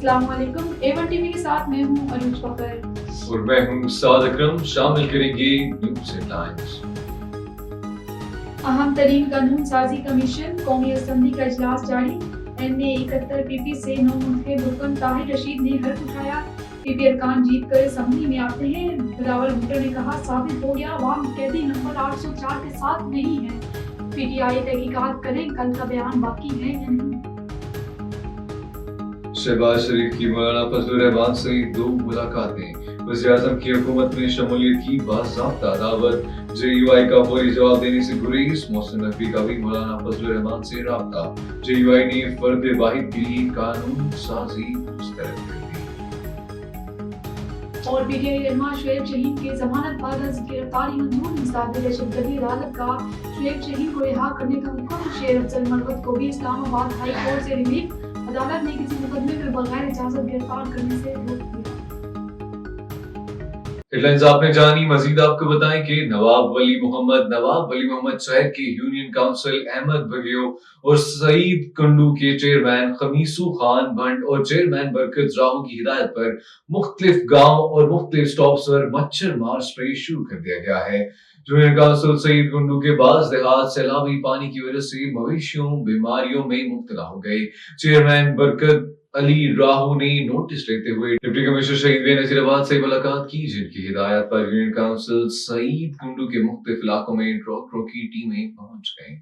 अस्सलाम वालेकुम। A1 TV के साथ मैं हूँ अरूज फकर और मैं हूँ साद अकरम। शामिल करेंगे न्यूज़ हेडलाइंस। अहम तरीन कानून साजी कमीशन कौमी असम्बली का इजलास जारी। NA 71 PP से 9 मुंतखब रुकन ताहिर रशीद ने हल्फ उठाया। PP अरकान जीत कर असम्बली में आते हैं। बिलावल भुट्टो ने कहा साबित हो गया अवाम कैदी नंबर 804 के साथ नहीं है। PTI तहकीकात करें, कल का बयान बाकी है या नहीं। शहबाज शरीफ की मौलाना फजलुर रहमान से 2 मुलाकातें। वज़ीर-ए-आज़म की हुकूमत में शमूलियत की बाज़ाब्ता दावत। JUI का फौरी जवाब देने से गुरेज। मोहसिन नकवी का भी मौलाना फजलुर रहमान से राब्ता। JUI ने फर्द वाहिद के लिए कानून साजी मुस्तरद कर दी। और PTI रहनुमा शुएब शहीन की जमानत बाद गिरफ्तारी मंजूर। मुसाबिर दहशतगर्दी अदालत का शुएब शहीन को रिहा करने का हुक्म। शेर अफजल मरवत को भी इस्लामाबाद हाई कोर्ट से रिलीफ। अदालत ने किसी मुकदमे में बगैर इजाजत गिरफ्तार करने से रोक दिया। हेडलाइंस आपने जानी। मजीद आपको बताएं कि नवाब वली मोहम्मद शहर के यूनियन काउंसिल अहमद बगियो और सईद कुंडू के चेयरमैन खमीसू खान भंड और चेयरमैन बरकत राहू की हिदायत पर मुख्तलिफ गांव और मुख्तलिफ स्टॉप्स पर मच्छर मार स्प्रे शुरू कर दिया गया है। यूनियन काउंसिल सईद कुंडू के बाज देहात सैलाबी पानी की वजह से मवेशियों बीमारियों में मुब्तला हो गए। चेयरमैन बरकत अली राहू ने नोटिस लेते हुए डिप्टी कमिश्नर शहीद नजीराबाद से मुलाकात की, जिनकी हिदायत पर यूनियन काउंसिल सईद कुंडू के मुख्तलिफ इलाकों में डॉक्टरों की टीमें पहुंच गईं।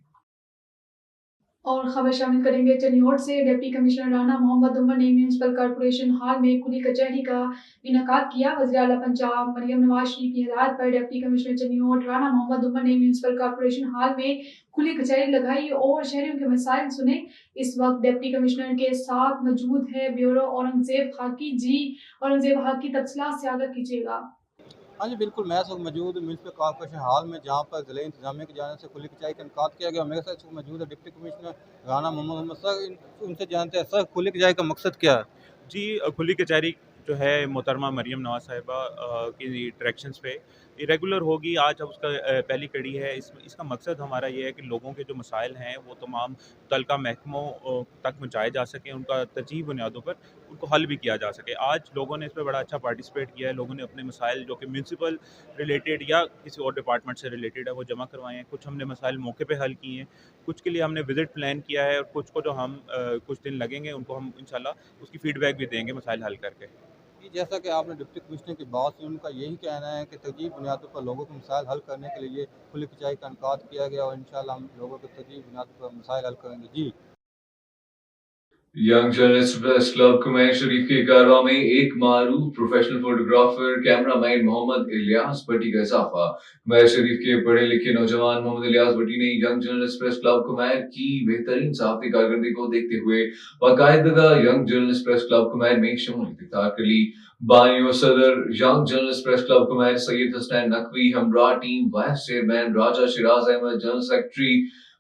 और खबर शामिल करेंगे चनियोट से। डिप्टी कमिश्नर राना मोहम्मद उमर ने म्यूनिसिपल कॉर्पोरेशन हॉल में खुली कचहरी का इनेकाद किया। वज़ीर आला पंजाब मरियम नवाज शरीफ की हिदायत पर डिप्टी कमिश्नर चनियोट राना मोहम्मद उमर ने म्यूनिसिपल कॉर्पोरेशन हॉल में खुली कचहरी लगाई और शहरियों के मसाइल सुने। इस वक्त डिप्टी कमिश्नर के साथ मौजूद है ब्यूरो औरंगजेब खाकी। जी औरंगजेब खाकी, तफसीलात से आगाह कीजिएगा। हाँ जी बिल्कुल, मैं इस वक्त मौजूद म्यूनसिपल कॉर्पोरेशन हॉल में, जहाँ पर ज़िले इंतजामिया की जाने से खुली कचाई का इनकाद किया गया। मेरे साथ मौजूद है deputy commissioner Rana Mohammad sir. उनसे जानते हैं सर, खुली कचाई का मकसद क्या है? जी, खुली कचहरी जो है मोहतरमा मरियम नवाज साहिबा की डायरेक्शंस पे रेगुलर होगी। आज अब उसका पहली कड़ी है। इसका मकसद हमारा ये है कि लोगों के जो मसाइल हैं वो तमाम मुतल्लिका महकमों तक पहुँचाए जा सकें, उनका तरजीही बुनियादों पर उनको हल भी किया जा सके। आज लोगों ने इस पर बड़ा अच्छा पार्टिसिपेट किया है। लोगों ने अपने मसाइल जो कि म्यूनसिपल रिलेटेड या किसी और डिपार्टमेंट से रिलेटेड है वो जमा करवाए हैं। कुछ हमने मसाइल मौके पे हल किए हैं, कुछ के लिए हमने विज़िट प्लान किया है, और कुछ को जो हम कुछ दिन लगेंगे उनको हम इंशाल्लाह उसकी फ़ीडबैक भी देंगे मसाइल हल करके। कि जैसा कि आपने डिप्टी कमिश्नर की बात सुनी, उनका यही कहना है कि तरजीही बुनियादों पर लोगों के मसाइल हल करने के लिए खुली कचाई का इनकाद किया गया, और इंशाल्लाह हम लोगों के तरजीही बुनियादों पर मसाइल हल करेंगे। जी। Young journalist press club Kumair Sharif के कारवा में एक मारूफ professional photographer cameraman Mohammad Ilyas Bhatti का इजाफा। कुमैर शरीफ के पढ़े लिखे नौजवान मोहम्मद इलियास भट्टी ने young journalist press club Kumair की बेहतरीन सहाफी कारकर्दगी को देखते हुए बाकायदा young journalist press club Kumair में शमूलियत इख्तियार कर ली। बानी सदर young journalist press club Kumair Syed Hasnain Naqvi, हमरा team vice chairman Raja Shiraz Ahmed, general secretary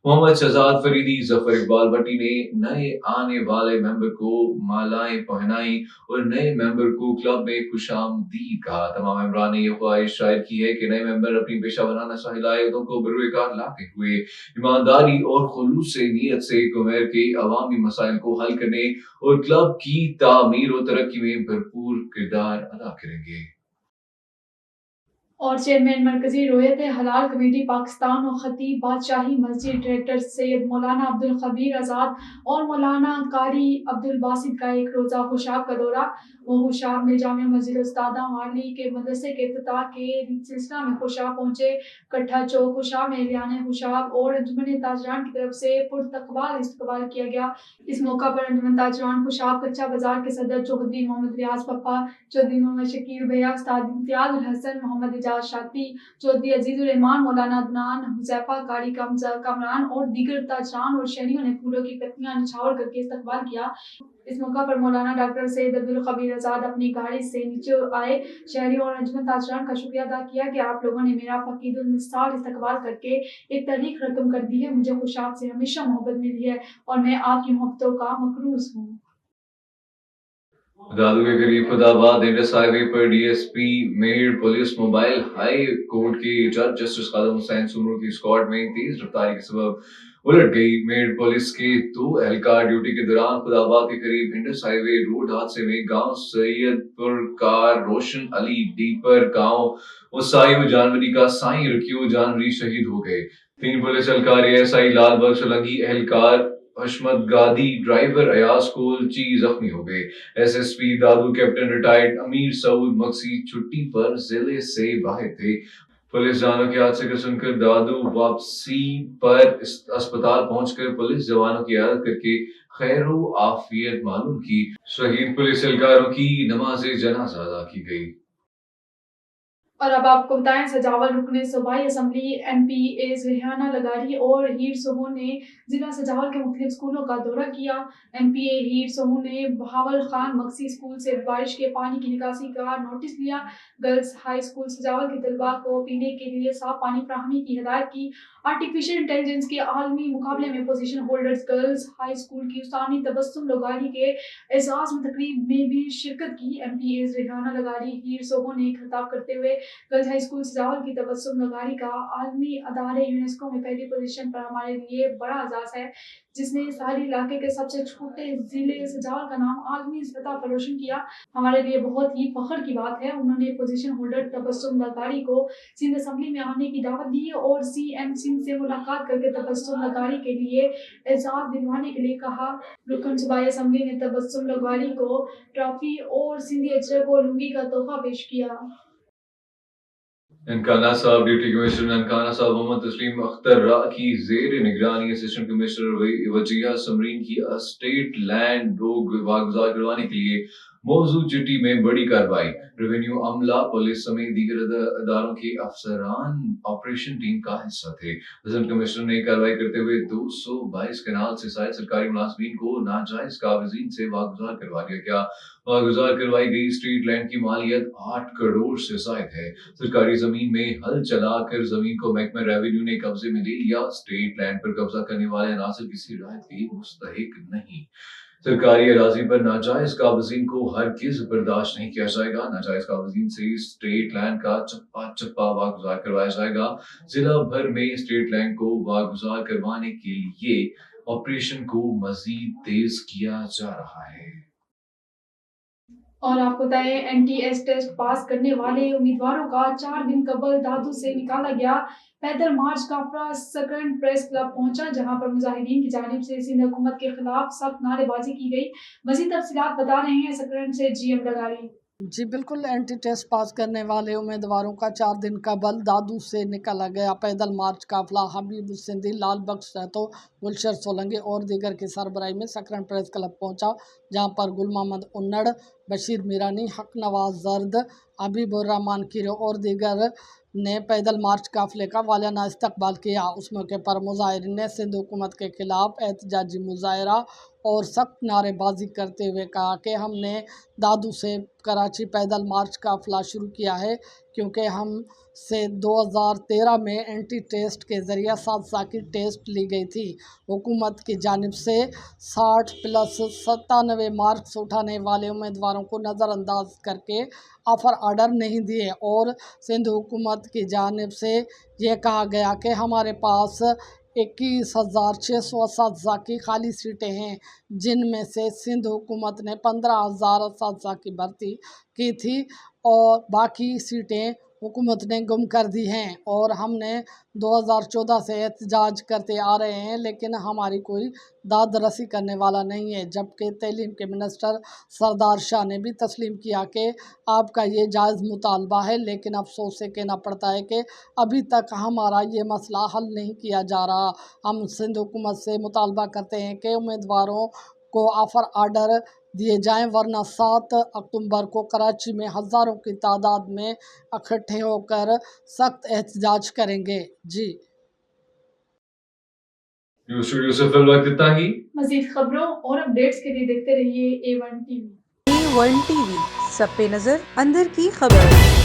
Mohammad Shahzad Faridi, Zafar Iqbal Bhatti ने नए आने वाले मेंबर को मालाएं पहनाई और नए मेंबर को क्लब में खुशामदीद कहा। तमाम मेंबरान ने यह ख्वाहिश जाहिर की है कि नए मेंबर अपनी पेशा वराना सलाहियतों को बरूएकार लाते हुए ईमानदारी और खुलूस से नीयत से कुमैर के अवामी मसाइल को हल करने और क्लब की तामीर और तरक्की में भरपूर किरदार अदा करेंगे। और चेयरमैन मरकजी रोयत हलाल कमेटी पाकिस्तान और खतीब बादशाही मस्जिद डायरेक्टर सैयद मौलाना अब्दुल खबीर आज़ाद और मौलाना कारी अब्दुल बासित का एक रोज़ा खुशाब का दौरा। वो खुशाब में जामिया मस्जिद उस्तादा वाली के मदरसे के इफ्तिताह के सिलसिला में खुशाब पहुंचे। कट्ठा चौक खुशाब में एहलियान खुशाब और अंजुमन ताजरान की तरफ से पुरतकबाल इस्तकबाल किया गया। इस मौका पर अंजुमन ताजरान खुशाब कच्चा बाजार के सदर चौधरी मोहम्मद रियाज पप्पा, चौधरी मोहम्मद शकील भैया, उस्ताद इम्तियाज उल हसन, मोहम्मद इजाज शाती, चौधरी अजीजुर रहमान, मौलाना अदनान, हुज़ैफा, कारी कामरान और दीगर ताजरान और शहरियों ने फूलों की पत्तियां निछावर करके इस्तकबाल किया। इस मौका पर मौलाना डॉक्टर सैयद अब्दुल खबीर आज़ाद अपनी गाड़ी से नीचे आए शहरियों और अंजुमन ताजरान का शुक्रिया अदा किया कि आप लोगों ने मेरा फकीदुल मिसाल इस्तकबाल करके एक तारीख रकम कर दी है। मुझे खुशाब से हमेशा मोहब्बत मिली है और मैं आपकी मोहब्बतों का मकरूज हूँ। दादू के करीब खुदाबाद इंडस हाईवे पर डीएसपी मेहर पुलिस मोबाइल हाई कोर्ट के जज जस्टिस कादम हुसैन सुमरू की स्क्वाड में तेज रफ्तारी के सबब उलट गई। मेहर पुलिस के 2 एहलकार ड्यूटी के दौरान खुदाबाद के करीब इंडस हाईवे रोड हादसे में गांव सैयदपुर का रोशन अली डीपर गांव उसाई व जानवरी का साई रखियो जानवरी शहीद हो गए। 3 पुलिस एहलकार एएसआई लाल बख्श सोलंकी एहलकार हशमत गादी ड्राइवर अयाज कोलची जख्मी हो गए। एसएसपी दादू कैप्टन रिटायर्ड अमीर सऊद मक्सी छुट्टी पर जिले से बाहर थे। पुलिस जानों के हादसे को सुनकर दादू वापसी पर अस्पताल पहुंचकर पुलिस जवानों की इयादत करके खैरो आफियत मालूम की। शहीद पुलिस एहलकारों की नमाज जनाजा अदा की गई। और अब आपको बताएं, सजावल रुकने सूबाई असम्बली एमपी एज रेहाना लगारी और हीर सोहू ने जिला सजावल के मुख्तलिफ स्कूलों का दौरा किया। एमपी ए हीर सोहू ने बहावल खान मक्सी स्कूल से बारिश के पानी की निकासी का नोटिस लिया। गर्ल्स हाई स्कूल सजावल के तलबा को पीने के लिए साफ पानी फराहमी की हिदायत की। आर्टिफिशियल इंटेलिजेंस के आलमी मुकाबले में position holders girls high school की उस्तानी तबस्सुम लगारी के एजाज में तकरीब में भी शिरकत की। एमपी एज रेहाना लगारी हीर सोहू ने खिताब करते हुए गर्ल्स हाई स्कूल सजावल की तबस्सुम लगारी का आलमी अदारे यूनेस्को में पहली पोजीशन पर हमारे लिए बड़ा एजाज़ है, जिसने सारी इलाके के सबसे छोटे जिले सजावल का नाम आलमी सतह पर रोशन किया। हमारे लिए बहुत ही फख्र की बात है। उन्होंने पोजीशन होल्डर तबस्सुम लगारी को सिंध असम्बली में आने की दावत दी और सीएम सिंध से मुलाकात करके तबस्सुम लगारी के लिए एजाज़ दिलवाने के लिए कहा। रुकन सूबाई असम्बली ने तबस्सुम लगारी को ट्रॉफी और सिंधी अजर को लुंगी का तोहफा पेश किया। ननकाना साहब डिप्टी कमिश्नर ननकाना साहब मोहम्मद तस्लीम अख्तर रा की जेर निगरानी असिस्टेंट कमिश्नर वजिया समरीन की स्टेट लैंड रोग वागुजार करवाने के लिए मौजूद चिट्ठी में बड़ी कार्रवाई। रेवेन्यू अमला पुलिस समेत दीगर अदारों के अफसरान ऑपरेशन टीम का हिस्सा थे। असिस्टेंट कमिश्नर ने कार्रवाई करते हुए 222 कनाल से शायद सरकारी मुलाजमीन को नाजायज कागजीन से वागुजार करवा दिया गया। वागुजार करवाई गई स्ट्रीट लैंड की मालियत 8 करोड़ से जायद है। सरकारी जमीन में हल चलाकर जमीन को महकमा रेवेन्यू ने कब्जे में ले लिया। स्टेट लैंड पर कब्जा करने वाले अनासर किसी राहत के मुस्तहिक नहीं। सरकारी अराजी पर नाजायज काबजीन को हरगिज बर्दाश्त नहीं किया जाएगा। नाजायज काबजीन से स्टेट लैंड का चप्पा चप्पा वागुजार करवाया जाएगा। जिला भर में स्टेट लैंड को वागुजार करवाने के लिए ऑपरेशन को मजीद तेज किया जा रहा है। और आपको बताएं, एनटीएस टेस्ट पास करने वाले उम्मीदवारों का 4 दिन कबल दादू से निकाला गया पैदल मार्च काफिला सकरन प्रेस क्लब पहुंचा, जहां पर मुजाहिदीन की जानिब से सिंध हुकूमत के खिलाफ सख्त नारेबाजी की गई। मजीद तफसीलात बता रहे हैं सकरन से जीएम लगारी। जी बिल्कुल, एंटी टेस्ट पास करने वाले उम्मीदवारों का 4 दिन कबल दादू से निकाला गया पैदल मार्च काफिला हबीब सिंधी, लाल बख्श रहतो, गुलशर सोलंकी और दीगर की सरबराही में सकरन प्रेस क्लब पहुंचा, जहां पर गुल मोहम्मद उन्नड़, बशीर मीरानी, हक नवाज जर्द, हबीबुर रहमान किरो और दीगर ने पैदल मार्च काफिले का वालियाना इस्तकबाल किया। उस मौके पर मुजाहिरीन ने सिंध हुकूमत के खिलाफ एहतजाजी मुजाहरा और सख्त नारेबाजी करते हुए कहा कि हमने दादू से कराची पैदल मार्च काफिला शुरू किया है क्योंकि हम से 2013 में एंटी टेस्ट के ज़रिए 7 साल की टेस्ट ली गई थी। हुकूमत की जानिब से 60+97 मार्क्स उठाने वाले उम्मीदवारों को नज़रअंदाज करके ऑफ़र आर्डर नहीं दिए और सिंध हुकूमत की जानिब से ये कहा गया कि हमारे पास 21,600 की खाली सीटें हैं, जिनमें से सिंध हुकूमत ने 15,000 की भर्ती की थी और बाकी सीटें हुकूमत ने गुम कर दी हैं और हमने 2014 से एहतजाज करते आ रहे हैं, लेकिन हमारी कोई दाद रसी करने वाला नहीं है। जबकि तैलीम के मिनिस्टर सरदार शाह ने भी तस्लीम किया कि आपका ये जायज़ मुतालबा है, लेकिन अफसोस से कहना पड़ता है कि अभी तक हमारा ये मसला हल नहीं किया जा रहा। हम सिंध हुकूमत से मुतालबा करते हैं कि उम्मीदवारों को ऑफ़र आर्डर दिए जाएं, वरना 7 अक्टूबर को कराची में हज़ारों की तादाद में इकट्ठे होकर सख्त एहतजाज करेंगे। जी स्टूडियो से फिल वक्त इतना ही। मजीद खबरों और अपडेट्स के लिए देखते रहिए A1 TV। A1 TV, सब पे नजर, अंदर की खबर।